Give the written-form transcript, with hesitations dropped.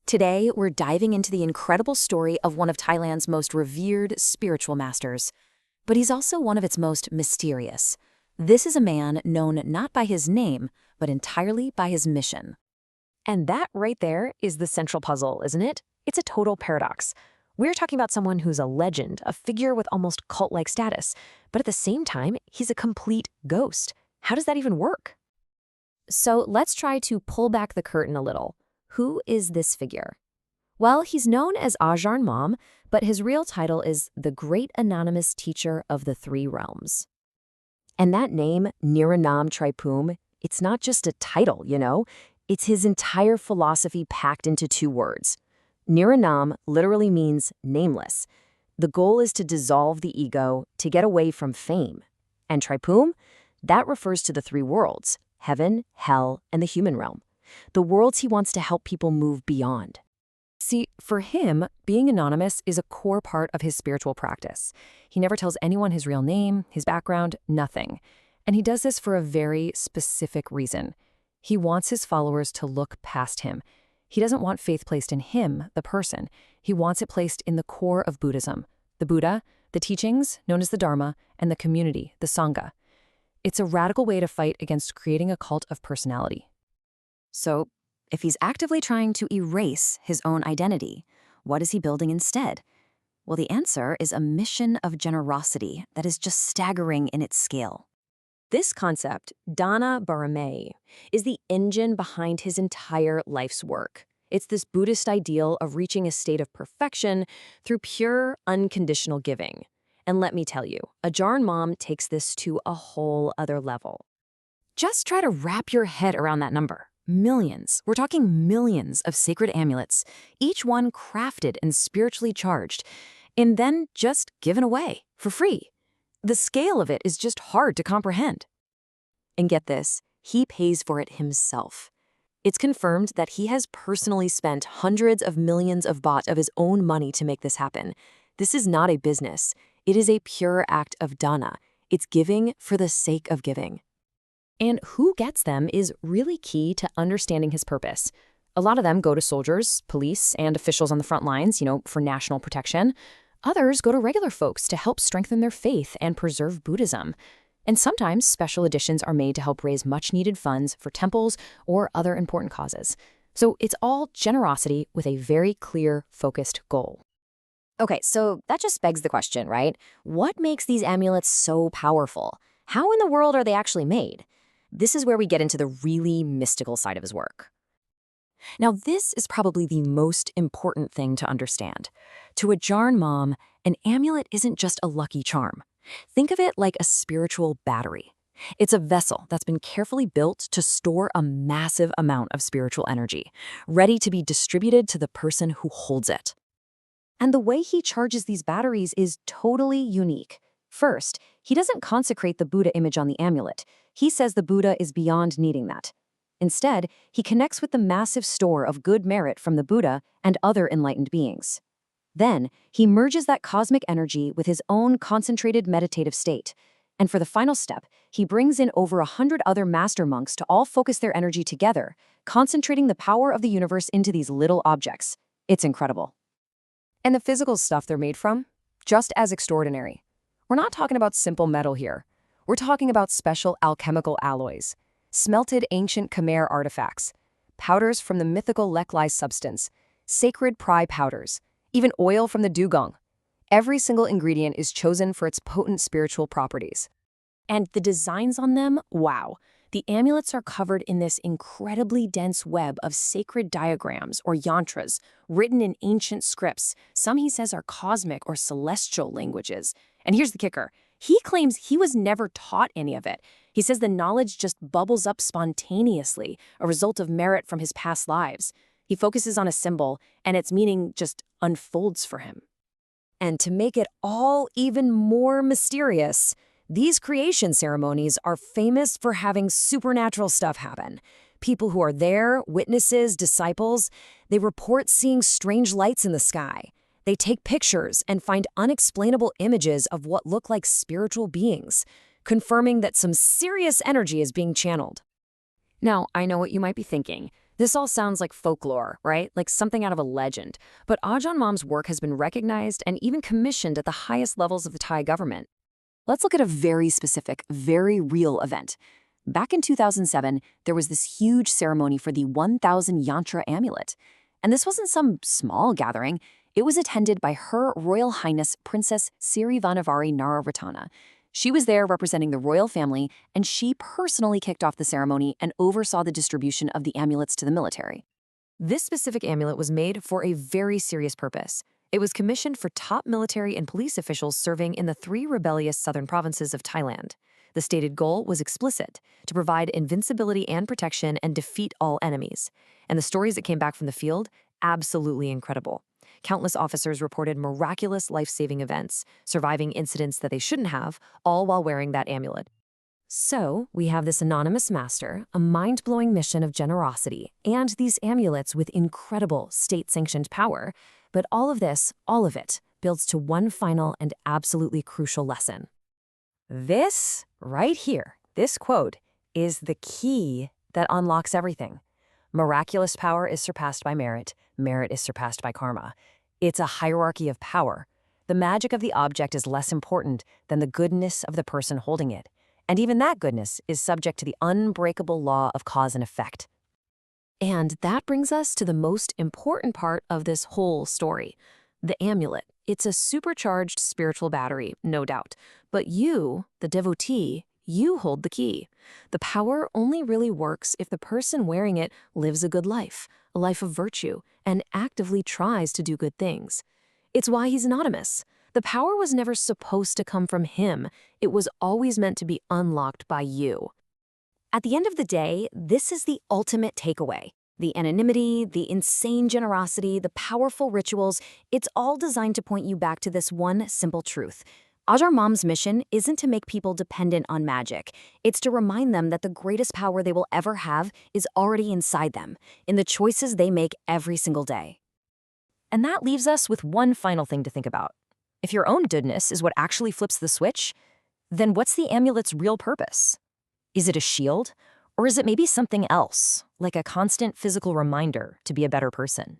Today, we're diving into the incredible story of one of Thailand's most revered spiritual masters. But he's also one of its most mysterious. This is a man known not by his name, but entirely by his mission. And that right there is the central puzzle, isn't it? It's a total paradox. We're talking about someone who's a legend, a figure with almost cult-like status, but at the same time, he's a complete ghost. How does that even work? So let's try to pull back the curtain a little. Who is this figure? Well, he's known as Ajarn Mōm, but his real title is the Great Anonymous Teacher of the Three Realms. And that name, Niranam Tripum, it's not just a title, you know? It's his entire philosophy packed into two words. Niranam literally means nameless. The goal is to dissolve the ego, to get away from fame. And Tripum, that refers to the three worlds, heaven, hell, and the human realm. The worlds he wants to help people move beyond. See, for him, being anonymous is a core part of his spiritual practice. He never tells anyone his real name, his background, nothing. And he does this for a very specific reason. He wants his followers to look past him. He doesn't want faith placed in him, the person. He wants it placed in the core of Buddhism, the Buddha, the teachings, known as the Dharma, and the community, the Sangha. It's a radical way to fight against creating a cult of personality. So, if he's actively trying to erase his own identity, what is he building instead? Well, the answer is a mission of generosity that is just staggering in its scale. This concept, Dana Barame, is the engine behind his entire life's work. It's this Buddhist ideal of reaching a state of perfection through pure, unconditional giving. And let me tell you, Ajarn Mōm takes this to a whole other level. Just try to wrap your head around that number. Millions. We're talking millions of sacred amulets, each one crafted and spiritually charged, and then just given away for free. The scale of it is just hard to comprehend. And get this, he pays for it himself. It's confirmed that he has personally spent hundreds of millions of baht of his own money to make this happen. This is not a business. It is a pure act of dana. It's giving for the sake of giving. And who gets them is really key to understanding his purpose. A lot of them go to soldiers, police, and officials on the front lines, for national protection. Others go to regular folks to help strengthen their faith and preserve Buddhism. And sometimes special editions are made to help raise much-needed funds for temples or other important causes. So it's all generosity with a very clear, focused goal. Okay, so that just begs the question, right? What makes these amulets so powerful? How in the world are they actually made? This is where we get into the really mystical side of his work. Now, this is probably the most important thing to understand. To Ajarn Mōm, an amulet isn't just a lucky charm. Think of it like a spiritual battery. It's a vessel that's been carefully built to store a massive amount of spiritual energy, ready to be distributed to the person who holds it. And the way he charges these batteries is totally unique. First, he doesn't consecrate the Buddha image on the amulet. He says the Buddha is beyond needing that. Instead, he connects with the massive store of good merit from the Buddha and other enlightened beings. Then, he merges that cosmic energy with his own concentrated meditative state. And for the final step, he brings in over 100 other master monks to all focus their energy together, concentrating the power of the universe into these little objects. It's incredible. And the physical stuff they're made from? Just as extraordinary. We're not talking about simple metal here. We're talking about special alchemical alloys, smelted ancient Khmer artifacts, powders from the mythical Leklai substance, sacred pry powders, even oil from the dugong. Every single ingredient is chosen for its potent spiritual properties. And the designs on them, wow. The amulets are covered in this incredibly dense web of sacred diagrams or yantras written in ancient scripts. Some, he says, are cosmic or celestial languages. And here's the kicker. He claims he was never taught any of it. He says the knowledge just bubbles up spontaneously, a result of merit from his past lives. He focuses on a symbol, and its meaning just unfolds for him. And to make it all even more mysterious, these creation ceremonies are famous for having supernatural stuff happen. People who are there, witnesses, disciples, they report seeing strange lights in the sky. They take pictures and find unexplainable images of what look like spiritual beings, confirming that some serious energy is being channeled. Now, I know what you might be thinking. This all sounds like folklore, right? Like something out of a legend. But Ajarn Mōm's work has been recognized and even commissioned at the highest levels of the Thai government. Let's look at a very specific, very real event. Back in 2007, there was this huge ceremony for the 1,000 yantra amulet. And this wasn't some small gathering. It was attended by Her Royal Highness Princess Sirivanavari Nararatana. She was there representing the royal family, and she personally kicked off the ceremony and oversaw the distribution of the amulets to the military. This specific amulet was made for a very serious purpose. It was commissioned for top military and police officials serving in the 3 rebellious southern provinces of Thailand. The stated goal was explicit: to provide invincibility and protection and defeat all enemies. And the stories that came back from the field, absolutely incredible. Countless officers reported miraculous life-saving events, surviving incidents that they shouldn't have, all while wearing that amulet. So, we have this anonymous master, a mind-blowing mission of generosity, and these amulets with incredible state-sanctioned power. But all of this, all of it, builds to one final and absolutely crucial lesson. This, right here, this quote, is the key that unlocks everything. Miraculous power is surpassed by merit. Merit is surpassed by karma. It's a hierarchy of power. The magic of the object is less important than the goodness of the person holding it. And even that goodness is subject to the unbreakable law of cause and effect. And that brings us to the most important part of this whole story. The amulet. It's a supercharged spiritual battery, no doubt. But you, the devotee, you hold the key. The power only really works if the person wearing it lives a good life, a life of virtue, and actively tries to do good things. It's why he's anonymous. The power was never supposed to come from him. It was always meant to be unlocked by you. At the end of the day, this is the ultimate takeaway. The anonymity, the insane generosity, the powerful rituals, it's all designed to point you back to this one simple truth. Ajarn Mōm's mission isn't to make people dependent on magic. It's to remind them that the greatest power they will ever have is already inside them, in the choices they make every single day. And that leaves us with one final thing to think about. If your own goodness is what actually flips the switch, then what's the amulet's real purpose? Is it a shield? Or is it maybe something else, like a constant physical reminder to be a better person?